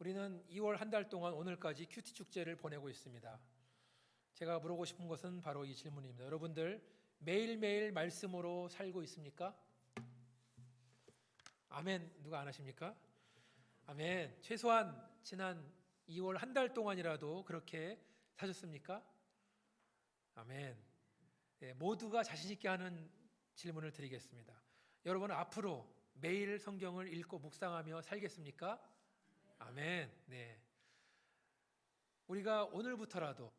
우리는 2월 한 달 동안 오늘까지 큐티 축제를 보내고 있습니다. 제가 물어보고 싶은 것은 바로 이 질문입니다. 여러분들 매일매일 말씀으로 살고 있습니까? 아멘. 누가 안 하십니까? 아멘. 최소한 지난 2월 한 달 동안이라도 그렇게 사셨습니까? 아멘. 네, 모두가 자신 있게 하는 질문을 드리겠습니다. 여러분은 앞으로 매일 성경을 읽고 묵상하며 살겠습니까? 아멘. 네. 우리가 오늘부터라도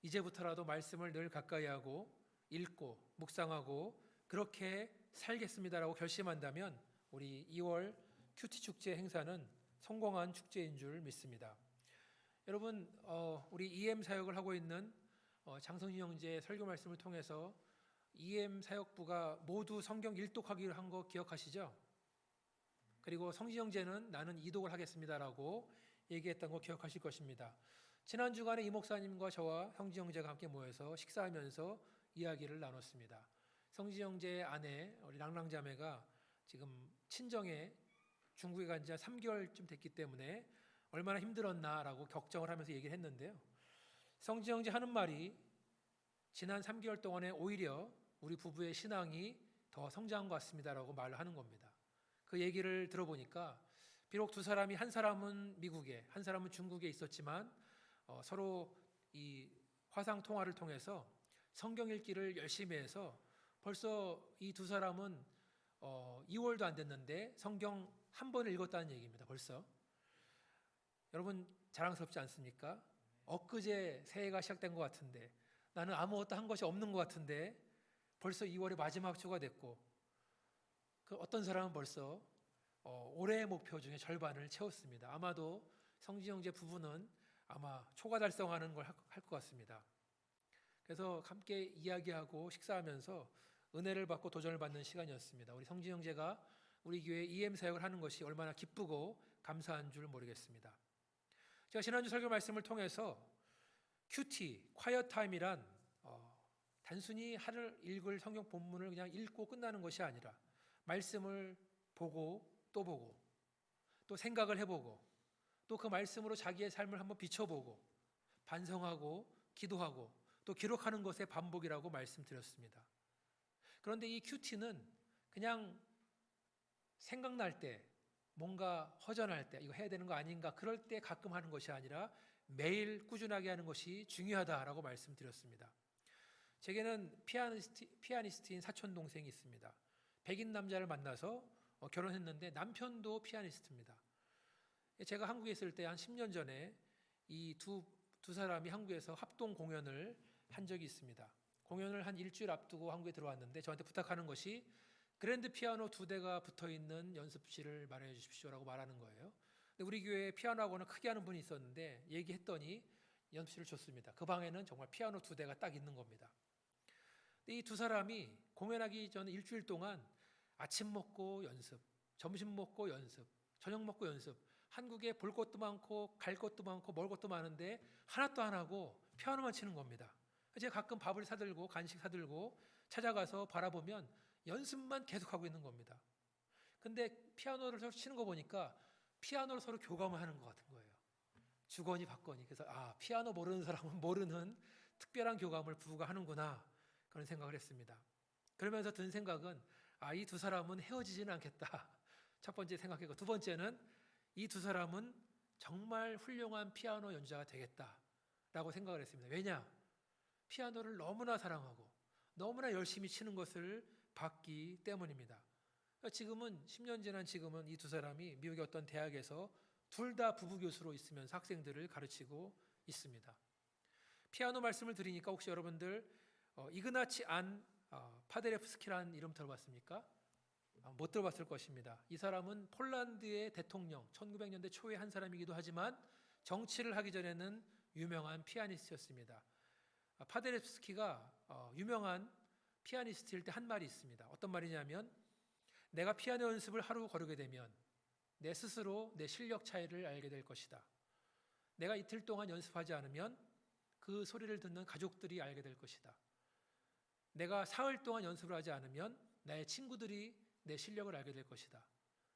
이제부터라도 말씀을 늘 가까이 하고 읽고 묵상하고 그렇게 살겠습니다라고 결심한다면 우리 2월 큐티 축제 행사는 성공한 축제인 줄 믿습니다. 여러분, 우리 EM 사역을 하고 있는 장성진 형제 설교 말씀을 통해서 EM 사역부가 모두 성경 일독하기로 한 거 기억하시죠? 그리고 성진 형제는 나는 이독을 하겠습니다라고 얘기했던 거 기억하실 것입니다. 지난 주간에 이 목사님과 저와 성진 형제가 함께 모여서 식사하면서 이야기를 나눴습니다. 성진 형제의 아내 우리 랑랑 자매가 지금 친정에 중국에 간 지 3개월쯤 됐기 때문에 얼마나 힘들었나라고 걱정을 하면서 얘기를 했는데요. 성진 형제 하는 말이 지난 3개월 동안에 오히려 우리 부부의 신앙이 더 성장한 것 같습니다라고 말을 하는 겁니다. 그 얘기를 들어보니까 비록 두 사람이 한 사람은 미국에 한 사람은 중국에 있었지만 서로 이 화상 통화를 통해서 성경 읽기를 열심히 해서 벌써 이 두 사람은 2월도 안 됐는데 성경 한 번을 읽었다는 얘기입니다. 벌써 여러분 자랑스럽지 않습니까? 엊그제 새해가 시작된 것 같은데 나는 아무것도 한 것이 없는 것 같은데 벌써 2월의 마지막 주가 됐고 그 어떤 사람은 벌써 올해의 목표 중에 절반을 채웠습니다. 아마도 성진 형제 부부는 아마 초과 달성하는 걸 할 것 같습니다. 그래서 함께 이야기하고 식사하면서 은혜를 받고 도전을 받는 시간이었습니다. 우리 성진 형제가 우리 교회 EM 사역을 하는 것이 얼마나 기쁘고 감사한 줄 모르겠습니다. 제가 지난주 설교 말씀을 통해서 큐티, 콰이어 타임이란 단순히 하루 읽을 성경 본문을 그냥 읽고 끝나는 것이 아니라 말씀을 보고 또 생각을 해보고 또 그 말씀으로 자기의 삶을 한번 비춰보고 반성하고 기도하고 또 기록하는 것의 반복이라고 말씀드렸습니다. 그런데 이 큐티는 그냥 생각날 때 뭔가 허전할 때 이거 해야 되는 거 아닌가 그럴 때 가끔 하는 것이 아니라 매일 꾸준하게 하는 것이 중요하다라고 말씀드렸습니다. 제게는 피아니스트인 사촌 동생이 있습니다. 백인 남자를 만나서 결혼했는데 남편도 피아니스트입니다. 제가 한국에 있을 때 한 10년 전에 이 두 사람이 한국에서 합동 공연을 한 적이 있습니다. 공연을 한 일주일 앞두고 한국에 들어왔는데 저한테 부탁하는 것이 그랜드 피아노 2대가 붙어있는 연습실을 마련해 주십시오라고 말하는 거예요. 근데 우리 교회에 피아노 학원을 크게 하는 분이 있었는데 얘기했더니 연습실을 줬습니다. 그 방에는 정말 피아노 2대가 딱 있는 겁니다. 이 두 사람이 공연하기 전 일주일 동안 아침 먹고 연습, 점심 먹고 연습, 저녁 먹고 연습. 한국에 볼 것도 많고 갈 것도 많고 먹을 것도 많은데 하나도 안 하고 피아노만 치는 겁니다. 제가 가끔 밥을 사들고 간식 사들고 찾아가서 바라보면 연습만 계속하고 있는 겁니다. 근데 피아노를 서로 치는 거 보니까 피아노를 서로 교감을 하는 것 같은 거예요. 주거니 받거니. 그래서 피아노 모르는 사람은 모르는 특별한 교감을 부부가 하는구나 그런 생각을 했습니다. 그러면서 든 생각은 이 두 사람은 헤어지지는 않겠다. 첫 번째 생각했고 두 번째는 이 두 사람은 정말 훌륭한 피아노 연주자가 되겠다라고 생각을 했습니다. 왜냐? 피아노를 너무나 사랑하고 너무나 열심히 치는 것을 봤기 때문입니다. 지금은 10년 지난 지금은 이 두 사람이 미국의 어떤 대학에서 둘 다 부부 교수로 있으면서 학생들을 가르치고 있습니다. 피아노 말씀을 드리니까 혹시 여러분들 이그나치 안 파데레프스키라는 이름 들어봤습니까? 못 들어봤을 것입니다. 이 사람은 폴란드의 대통령 1900년대 초에 한 사람이기도 하지만 정치를 하기 전에는 유명한 피아니스트였습니다. 파데레프스키가 유명한 피아니스트일 때 한 말이 있습니다. 어떤 말이냐면 내가 피아노 연습을 하루 거르게 되면 내 스스로 내 실력 차이를 알게 될 것이다. 내가 이틀 동안 연습하지 않으면 그 소리를 듣는 가족들이 알게 될 것이다. 내가 사흘 동안 연습을 하지 않으면 나의 친구들이 내 실력을 알게 될 것이다.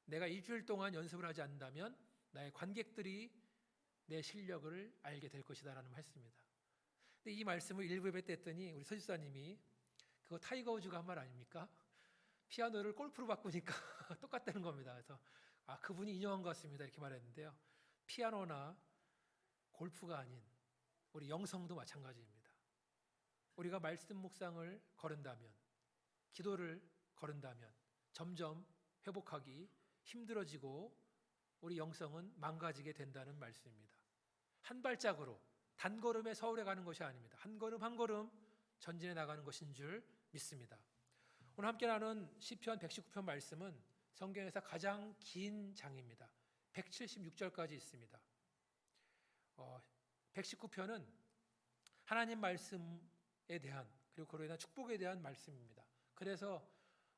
내가 일주일 동안 연습을 하지 않는다면 나의 관객들이 내 실력을 알게 될 것이다라는 말씀입니다. 근데 이 말씀을 일부 예배 때 했더니 우리 서지사님이 그거 타이거 우즈가 한 말 아닙니까? 피아노를 골프로 바꾸니까 똑같다는 겁니다. 그래서 그분이 인용한 것 같습니다. 이렇게 말했는데요. 피아노나 골프가 아닌 우리 영성도 마찬가지입니다. 우리가 말씀 묵상을 거른다면, 기도를 거른다면 점점 회복하기 힘들어지고 우리 영성은 망가지게 된다는 말씀입니다. 한 발짝으로 단걸음에 서울에 가는 것이 아닙니다. 한 걸음 한 걸음 전진해 나가는 것인 줄 믿습니다. 오늘 함께 나눈 시편 119편 말씀은 성경에서 가장 긴 장입니다. 176절까지 있습니다. 119편은 하나님 말씀에 대한, 그리고 그로 인한 축복에 대한 말씀입니다. 그래서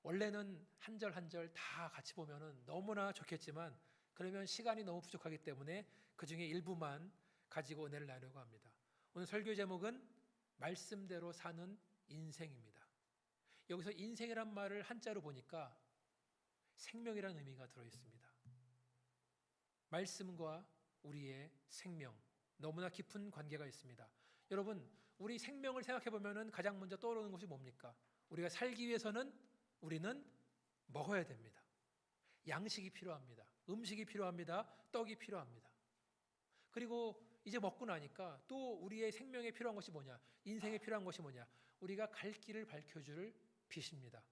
원래는 한 절 한 절 다 같이 보면은 너무나 좋겠지만 그러면 시간이 너무 부족하기 때문에 그 중에 일부만 가지고 은혜를 나누려고 합니다. 오늘 설교 제목은 말씀대로 사는 인생입니다. 여기서 인생이란 말을 한자로 보니까 생명이라는 의미가 들어있습니다. 말씀과 우리의 생명, 너무나 깊은 관계가 있습니다. 여러분, 우리 생명을 생각해 보면 가장 먼저 떠오르는 것이 뭡니까? 우리가 살기 위해서는 우리는 먹어야 됩니다. 양식이 필요합니다. 음식이 필요합니다. 떡이 필요합니다. 그리고 이제 먹고 나니까 또 우리의 생명에 필요한 것이 뭐냐? 인생에 필요한 것이 뭐냐? 우리가 갈 길을 밝혀줄 빛입니다.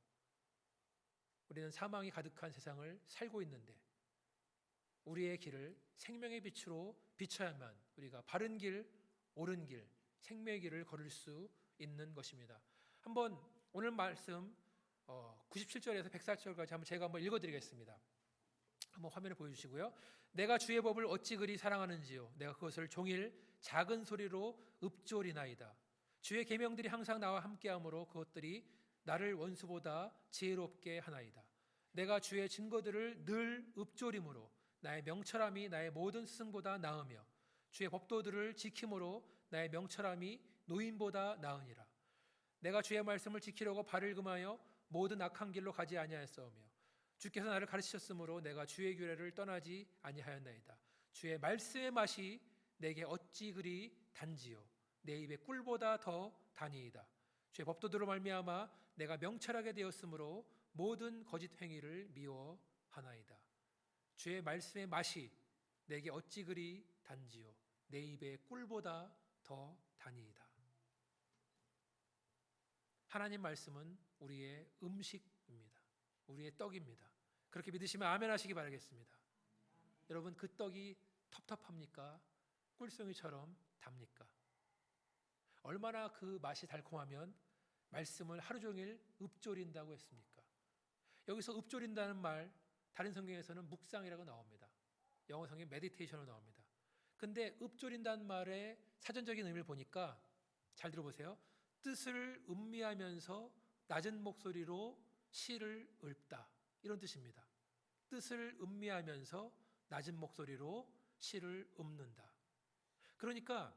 우리는 사망이 가득한 세상을 살고 있는데 우리의 길을 생명의 빛으로 비춰야만 우리가 바른 길, 옳은 길, 생명의 길을 걸을 수 있는 것입니다. 한번 오늘 말씀 97절에서 104절까지 제가 한번 읽어드리겠습니다. 한번 화면에 보여주시고요. 내가 주의 법을 어찌 그리 사랑하는지요. 내가 그것을 종일 작은 소리로 읊조리나이다. 주의 계명들이 항상 나와 함께하므로 그것들이 나를 원수보다 지혜롭게 하나이다. 내가 주의 증거들을 늘 읊조림으로 나의 명철함이 나의 모든 스승보다 나으며 주의 법도들을 지킴으로 나의 명철함이 노인보다 나으니라. 내가 주의 말씀을 지키려고 발을 금하여 모든 악한 길로 가지 아니하였사오며 주께서 나를 가르치셨으므로 내가 주의 규례를 떠나지 아니하였나이다. 주의 말씀의 맛이 내게 어찌 그리 단지요 내 입의 꿀보다 더 다니이다. 주의 법도들로 말미암아 내가 명철하게 되었으므로 모든 거짓 행위를 미워하나이다. 주의 말씀의 맛이 내게 어찌 그리 단지요 내 입의 꿀보다 더 다니이다. 하나님 말씀은 우리의 음식입니다. 우리의 떡입니다. 그렇게 믿으시면 아멘 하시기 바라겠습니다. 여러분, 그 떡이 텁텁합니까? 꿀송이처럼 답니까? 얼마나 그 맛이 달콤하면 말씀을 하루 종일 읊조린다고 했습니까? 여기서 읊조린다는 말, 다른 성경에서는 묵상이라고 나옵니다. 영어 성경 메디테이션으로 나옵니다. 근데 읊조린다는 말의 사전적인 의미를 보니까 잘 들어보세요. 뜻을 음미하면서 낮은 목소리로 시를 읊다, 이런 뜻입니다. 뜻을 음미하면서 낮은 목소리로 시를 읊는다. 그러니까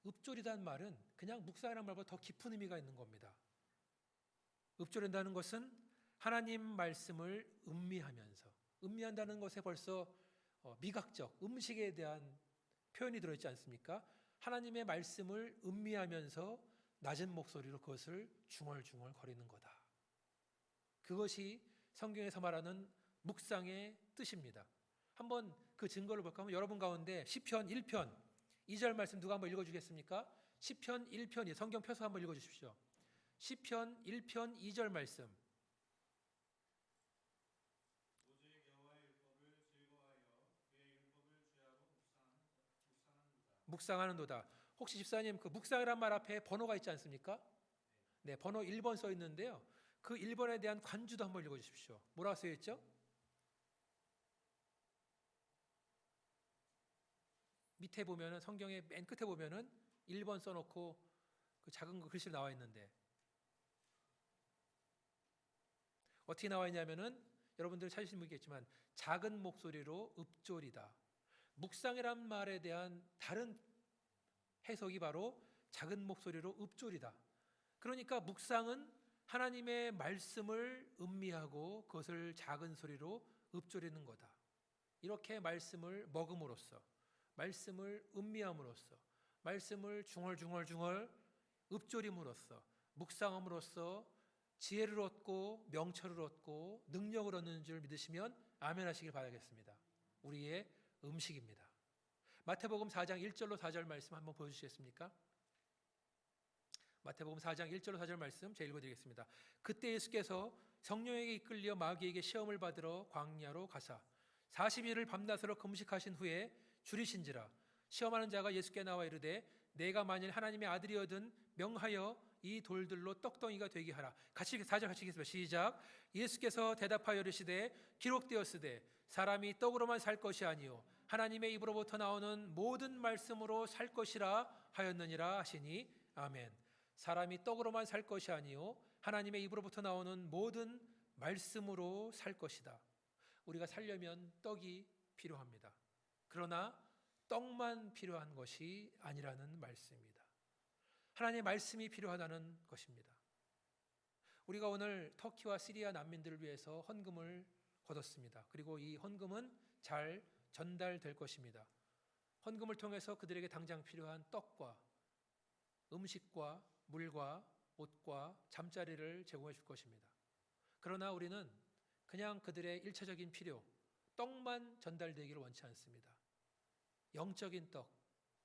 읊조리다는 말은 그냥 묵상이라는 말보다 더 깊은 의미가 있는 겁니다. 읊조린다는 것은 하나님 말씀을 음미하면서, 음미한다는 것에 벌써 미각적, 음식에 대한 표현이 들어있지 않습니까? 하나님의 말씀을 음미하면서 낮은 목소리로 그것을 중얼중얼 거리는 거다. 그것이 성경에서 말하는 묵상의 뜻입니다. 한번 그 증거를 볼까 하면 여러분 가운데 시편 1편 2절 말씀 누가 한번 읽어주겠습니까? 시편 1편이 성경 펴서 한번 읽어주십시오. 시편 1편 2절 말씀. 묵상하는도다. 혹시 집사님 그 묵상이란 말 앞에 번호가 있지 않습니까? 네, 번호 1번 써 있는데요. 그 1번에 대한 관주도 한번 읽어주십시오. 뭐라고 써 있죠? 밑에 보면은 성경의 맨 끝에 보면은 1번 써놓고 그 작은 거 글씨로 나와 있는데 어떻게 나와 있냐면은 여러분들 찾으신 분 있겠지만 작은 목소리로 읊조리다. 묵상이란 말에 대한 다른 해석이 바로 작은 목소리로 읊조리다. 그러니까 묵상은 하나님의 말씀을 음미하고 그것을 작은 소리로 읊조리는 거다. 이렇게 말씀을 먹음으로써, 말씀을 음미함으로써, 말씀을 중얼중얼 읊조림으로써, 묵상함으로써 지혜를 얻고 명철을 얻고 능력을 얻는 줄 믿으시면 아멘 하시길 바라겠습니다. 우리의 음식입니다. 마태복음 4장 1절로 4절 말씀 한번 보여주시겠습니까? 마태복음 4장 1절로 4절 말씀 제가 읽어드리겠습니다. 그때 예수께서 성령에게 이끌려 마귀에게 시험을 받으러 광야로 가사 40일을 밤낮으로 금식하신 후에 줄이신지라. 시험하는 자가 예수께 나와 이르되 내가 만일 하나님의 아들이거든 명하여 이 돌들로 떡덩이가 되게 하라. 같이 4절 같이 읽겠습니다. 시작. 예수께서 대답하여 이르시되 기록되었으되 사람이 떡으로만 살 것이 아니요 하나님의 입으로부터 나오는 모든 말씀으로 살 것이라 하였느니라 하시니 아멘. 사람이 떡으로만 살 것이 아니요 하나님의 입으로부터 나오는 모든 말씀으로 살 것이다. 우리가 살려면 떡이 필요합니다. 그러나 떡만 필요한 것이 아니라는 말씀입니다. 하나님의 말씀이 필요하다는 것입니다. 우리가 오늘 터키와 시리아 난민들을 위해서 헌금을 거뒀습니다. 그리고 이 헌금은 잘 전달될 것입니다. 헌금을 통해서 그들에게 당장 필요한 떡과 음식과 물과 옷과 잠자리를 제공해 줄 것입니다. 그러나 우리는 그냥 그들의 일차적인 필요, 떡만 전달되기를 원치 않습니다. 영적인 떡,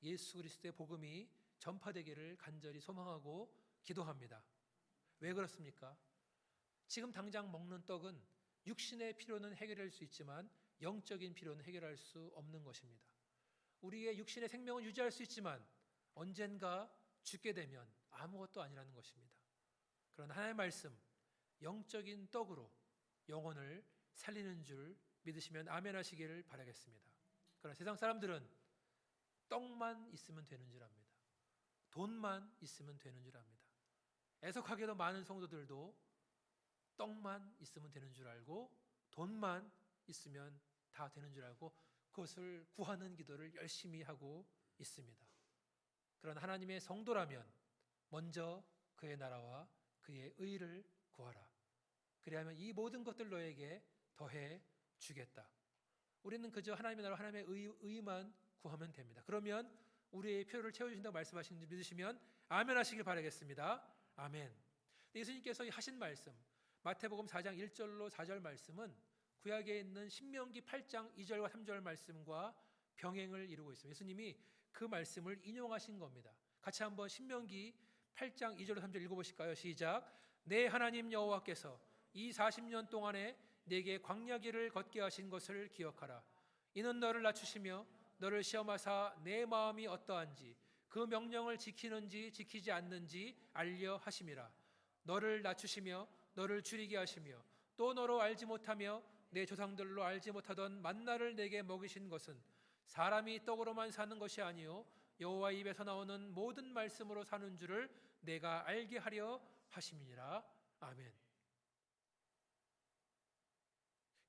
예수 그리스도의 복음이 전파되기를 간절히 소망하고 기도합니다. 왜 그렇습니까? 지금 당장 먹는 떡은 육신의 필요는 해결할 수 있지만 영적인 필요는 해결할 수 없는 것입니다. 우리의 육신의 생명은 유지할 수 있지만 언젠가 죽게 되면 아무것도 아니라는 것입니다. 그러나 하나님의 말씀, 영적인 떡으로 영혼을 살리는 줄 믿으시면 아멘 하시기를 바라겠습니다. 그러나 세상 사람들은 떡만 있으면 되는 줄 압니다. 돈만 있으면 되는 줄 압니다. 애석하게도 많은 성도들도 떡만 있으면 되는 줄 알고 돈만 있으면 다 되는 줄 알고 그것을 구하는 기도를 열심히 하고 있습니다. 그러나 하나님의 성도라면 먼저 그의 나라와 그의 의를 구하라. 그리하면 이 모든 것들 너에게 더해 주겠다. 우리는 그저 하나님의 나라와 하나님의 의만 구하면 됩니다. 그러면 우리의 필요를 채워주신다고 말씀하시는지 믿으시면 아멘 하시길 바라겠습니다. 아멘. 예수님께서 하신 말씀 마태복음 4장 1절로 4절 말씀은 구약에 있는 신명기 8장 2절과 3절 말씀과 병행을 이루고 있습니다. 예수님이 그 말씀을 인용하신 겁니다. 같이 한번 신명기 8장 2절로 3절 읽어보실까요? 시작. 내 하나님 여호와께서 이 40년 동안에 내게 광야길을 걷게 하신 것을 기억하라. 이는 너를 낮추시며 너를 시험하사 내 마음이 어떠한지 그 명령을 지키는지 지키지 않는지 알려 하심이라. 너를 낮추시며 너를 줄이게 하시며 또 너로 알지 못하며 내 조상들로 알지 못하던 만나를 내게 먹이신 것은 사람이 떡으로만 사는 것이 아니요 여호와 입에서 나오는 모든 말씀으로 사는 줄을 내가 알게 하려 하심이니라. 아멘.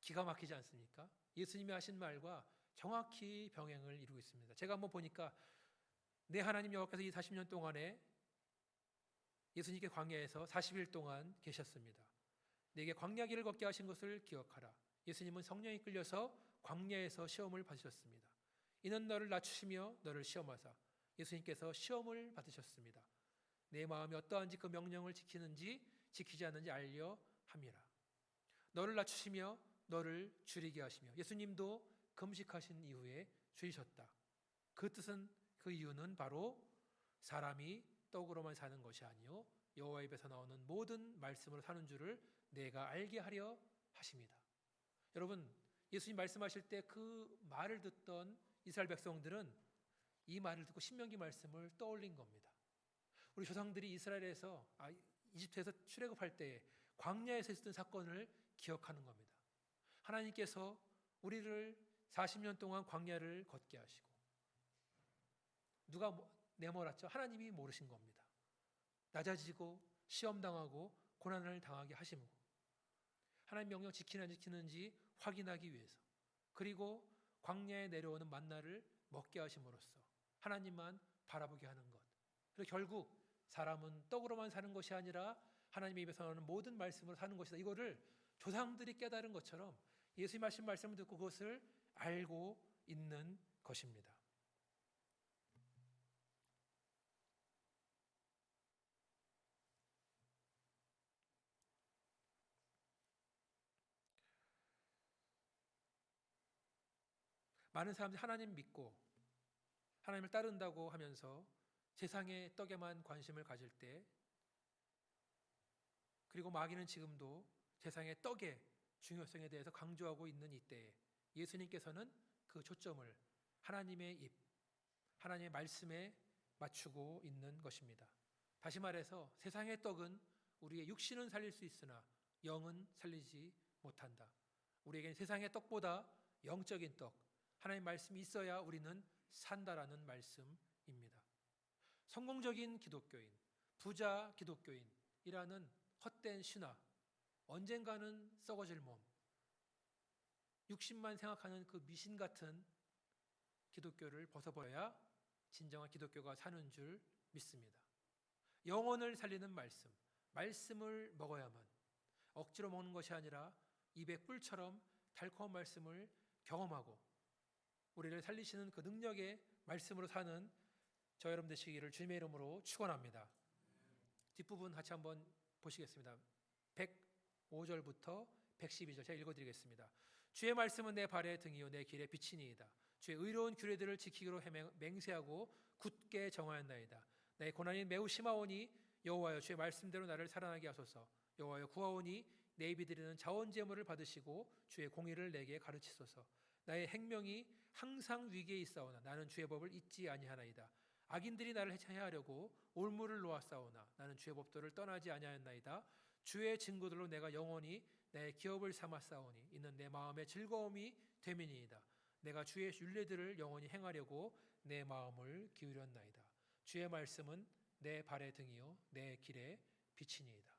기가 막히지 않습니까? 예수님이 하신 말과 정확히 병행을 이루고 있습니다. 제가 한번 보니까 내 하나님 여호와께서 이 40년 동안에 예수님께 광야에서 40일 동안 계셨습니다. 내게 광야길을 걷게 하신 것을 기억하라. 예수님은 성령이 끌려서 광야에서 시험을 받으셨습니다. 이는 너를 낮추시며 너를 시험하사 예수님께서 시험을 받으셨습니다. 내 마음이 어떠한지 그 명령을 지키는지 지키지 않는지 알려 함이라. 너를 낮추시며 너를 줄이게 하시며 예수님도 금식하신 이후에 줄이셨다. 그 뜻은 그 이유는 바로 사람이 떡으로만 사는 것이 아니요 여호와 입에서 나오는 모든 말씀으로 사는 줄을 내가 알게 하려 하십니다. 여러분 예수님 말씀하실 때 그 말을 듣던 이스라엘 백성들은 이 말을 듣고 신명기 말씀을 떠올린 겁니다. 우리 조상들이 이집트에서 출애굽할 때 광야에서 있었던 사건을 기억하는 겁니다. 하나님께서 우리를 40년 동안 광야를 걷게 하시고 누가 내몰았죠? 하나님이 모르신 겁니다. 낮아지고 시험당하고 고난을 당하게 하시고 하나님 명령 지키는지 지키는지 확인하기 위해서 그리고 광야에 내려오는 만나를 먹게 하심으로써 하나님만 바라보게 하는 것. 그리고 결국 사람은 떡으로만 사는 것이 아니라 하나님의 입에서 나오는 모든 말씀으로 사는 것이다. 이거를 조상들이 깨달은 것처럼 예수님 하신 말씀을 듣고 그것을 알고 있는 것입니다. 많은 사람들이 하나님 믿고 하나님을 따른다고 하면서 세상의 떡에만 관심을 가질 때, 그리고 마귀는 지금도 세상의 떡의 중요성에 대해서 강조하고 있는 이때에 예수님께서는 그 초점을 하나님의 입, 하나님의 말씀에 맞추고 있는 것입니다. 다시 말해서 세상의 떡은 우리의 육신은 살릴 수 있으나 영은 살리지 못한다. 우리에게는 세상의 떡보다 영적인 떡, 하나님의 말씀이 있어야 우리는 산다라는 말씀입니다. 성공적인 기독교인, 부자 기독교인이라는 헛된 신화, 언젠가는 썩어질 몸, 육신만 생각하는 그 미신 같은 기독교를 벗어버려야 진정한 기독교가 사는 줄 믿습니다. 영혼을 살리는 말씀, 말씀을 먹어야만, 억지로 먹는 것이 아니라 입에 꿀처럼 달콤한 말씀을 경험하고 우리를 살리시는 그 능력의 말씀으로 사는 저 여러분 되시기를 주님의 이름으로 축원합니다. 뒷부분 같이 한번 보시겠습니다. 105절부터 112절 제가 읽어드리겠습니다. 주의 말씀은 내 발의 등이요 내 길의 빛이니이다. 주의 의로운 규례들을 지키기로 맹세하고 굳게 정하였나이다. 나의 고난이 매우 심하오니 여호와여 주의 말씀대로 나를 살아나게 하소서. 여호와여 구하오니 내 입이 드리는 자원 제물을 받으시고 주의 공의를 내게 가르치소서. 나의 행명이 항상 위기에 있사오나 나는 주의 법을 잊지 아니하나이다. 악인들이 나를 해하려고 올무를 놓았사오나 나는 주의 법도를 떠나지 아니하였나이다. 주의 증거들로 내가 영원히 내 기업을 삼았사오니 이는 내 마음의 즐거움이 됨이니이다. 내가 주의 율례들을 영원히 행하려고 내 마음을 기울였나이다. 주의 말씀은 내 발의 등이요 내 길의 빛이니이다.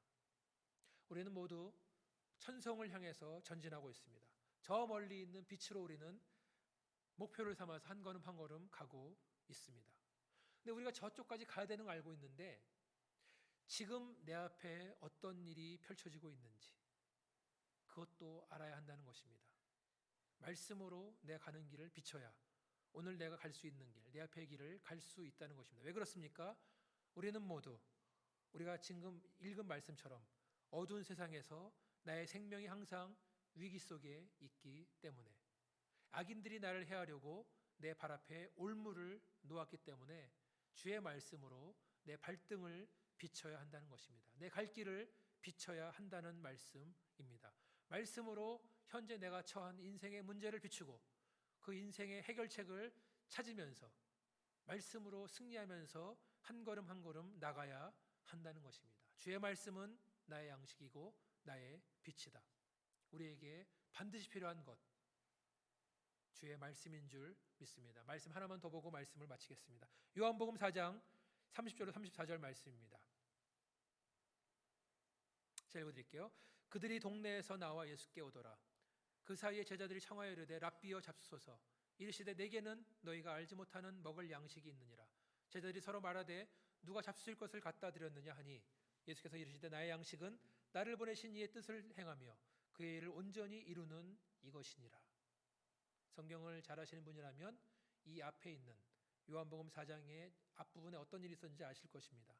우리는 모두 천성을 향해서 전진하고 있습니다. 저 멀리 있는 빛으로 우리는 목표를 삼아서 한 걸음 한 걸음 가고 있습니다. 근데 우리가 저쪽까지 가야 되는 걸 알고 있는데 지금 내 앞에 어떤 일이 펼쳐지고 있는지 그것도 알아야 한다는 것입니다. 말씀으로 내가 가는 길을 비춰야 오늘 내가 갈 수 있는 길, 내 앞의 길을 갈 수 있다는 것입니다. 왜 그렇습니까? 우리는 모두 우리가 지금 읽은 말씀처럼 어두운 세상에서 나의 생명이 항상 위기 속에 있기 때문에 악인들이 나를 해하려고 내 발 앞에 올무를 놓았기 때문에 주의 말씀으로 내 발등을 비춰야 한다는 것입니다. 내 갈 길을 비춰야 한다는 말씀입니다. 말씀으로 현재 내가 처한 인생의 문제를 비추고 그 인생의 해결책을 찾으면서 말씀으로 승리하면서 한 걸음 한 걸음 나가야 한다는 것입니다. 주의 말씀은 나의 양식이고 나의 빛이다. 우리에게 반드시 필요한 것 주의 말씀인 줄 믿습니다. 말씀 하나만 더 보고 말씀을 마치겠습니다. 요한복음 4장 30절로 34절 말씀입니다. 제가 읽어드릴게요. 그들이 동네에서 나와 예수께 오더라. 그 사이에 제자들이 청하여 이르되 랍비여 잡수소서. 이르시되 내게는 너희가 알지 못하는 먹을 양식이 있느니라. 제자들이 서로 말하되 누가 잡수실 것을 갖다 드렸느냐 하니 예수께서 이르시되 나의 양식은 나를 보내신 이의 뜻을 행하며 그의 일을 온전히 이루는 이것이니라. 성경을 잘 아시는 분이라면 이 앞에 있는 요한복음 4장의 앞부분에 어떤 일이 있었는지 아실 것입니다.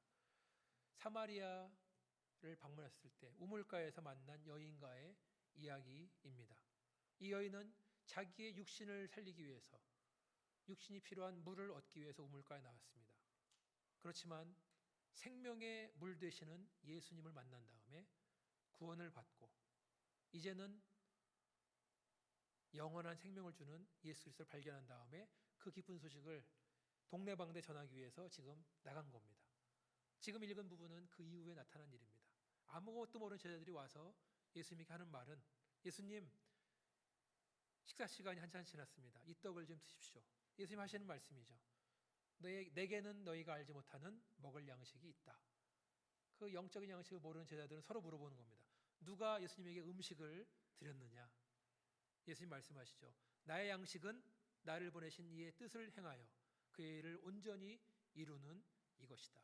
사마리아를 방문했을 때 우물가에서 만난 여인과의 이야기입니다. 이 여인은 자기의 육신을 살리기 위해서 육신이 필요한 물을 얻기 위해서 우물가에 나왔습니다. 그렇지만 생명의 물 되시는 예수님을 만난 다음에 구원을 받고 이제는 영원한 생명을 주는 예수 그리스도를 발견한 다음에 그 기쁜 소식을 동네방네 전하기 위해서 지금 나간 겁니다. 지금 읽은 부분은 그 이후에 나타난 일입니다. 아무것도 모르는 제자들이 와서 예수님에게 하는 말은 예수님 식사 시간이 한참 지났습니다. 이 떡을 좀 드십시오. 예수님 하시는 말씀이죠. 내게는 너희가 알지 못하는 먹을 양식이 있다. 그 영적인 양식을 모르는 제자들은 서로 물어보는 겁니다. 누가 예수님에게 음식을 드렸느냐? 예수님 말씀하시죠. 나의 양식은 나를 보내신 이의 뜻을 행하여 그의 일을 온전히 이루는 이것이다.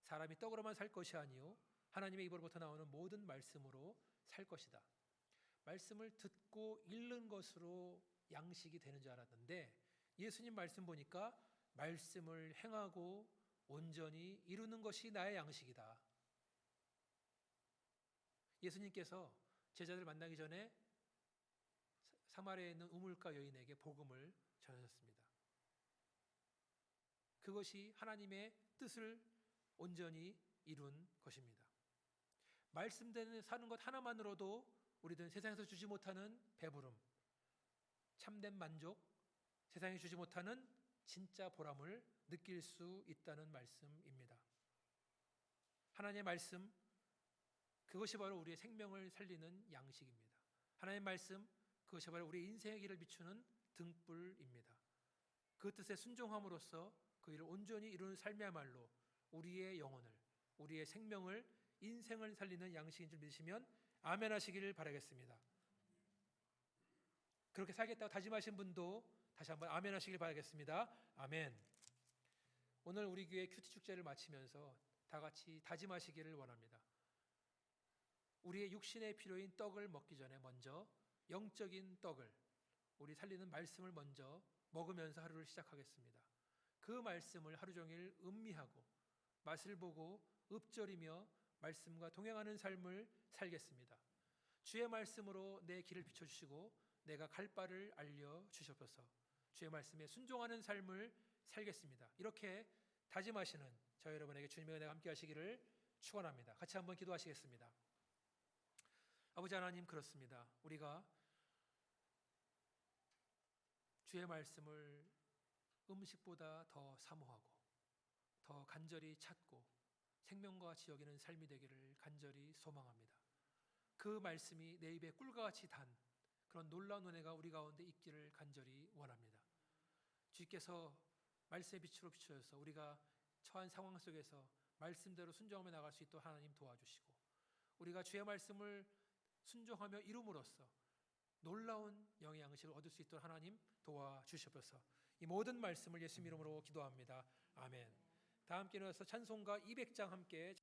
사람이 떡으로만 살 것이 아니요 하나님의 입으로부터 나오는 모든 말씀으로 살 것이다. 말씀을 듣고 읽는 것으로 양식이 되는 줄 알았는데 예수님 말씀 보니까 말씀을 행하고 온전히 이루는 것이 나의 양식이다. 예수님께서 제자들 만나기 전에 사마리아에 있는 우물가 여인에게 복음을 전하셨습니다. 그것이 하나님의 뜻을 온전히 이룬 것입니다. 말씀대로 사는 것 하나만으로도 우리들은 세상에서 주지 못하는 배부름, 참된 만족, 세상이 주지 못하는 진짜 보람을 느낄 수 있다는 말씀입니다. 하나님의 말씀, 그것이 바로 우리의 생명을 살리는 양식입니다. 하나님의 말씀, 그것이 바로 우리의 인생의 길을 비추는 등불입니다. 그 뜻에 순종함으로써 그 일을 온전히 이루는 삶이야말로 우리의 영혼을, 우리의 생명을, 인생을 살리는 양식인 줄 믿으시면 아멘 하시기를 바라겠습니다. 그렇게 살겠다고 다짐하신 분도 다시 한번 아멘 하시길 바라겠습니다. 아멘. 오늘 우리 교회 큐티 축제를 마치면서 다 같이 다짐하시기를 원합니다. 우리의 육신의 필요인 떡을 먹기 전에 먼저 영적인 떡을, 우리 살리는 말씀을 먼저 먹으면서 하루를 시작하겠습니다. 그 말씀을 하루 종일 음미하고 맛을 보고 읊조리며 말씀과 동행하는 삶을 살겠습니다. 주의 말씀으로 내 길을 비춰주시고 내가 갈 바를 알려주셔서 주의 말씀에 순종하는 삶을 살겠습니다. 이렇게 다짐하시는 저 여러분에게 주님의 은혜가 함께 하시기를 축원합니다. 같이 한번 기도하시겠습니다. 아버지 하나님, 그렇습니다. 우리가 주의 말씀을 음식보다 더 사모하고 더 간절히 찾고 생명과 같이 여기는 삶이 되기를 간절히 소망합니다. 그 말씀이 내 입에 꿀과 같이 단 그런 놀라운 은혜가 우리 가운데 있기를 간절히 원합니다. 주께서 말씀의 빛으로 비추셔서 우리가 처한 상황 속에서 말씀대로 순종하며 나갈 수 있도록 하나님 도와주시고, 우리가 주의 말씀을 순종하며 이룸으로써 놀라운 영의 양식을 얻을 수 있도록 하나님 도와주시옵소서. 이 모든 말씀을 예수 이름으로 기도합니다. 아멘. 다 함께 일어나서 찬송가 200장 함께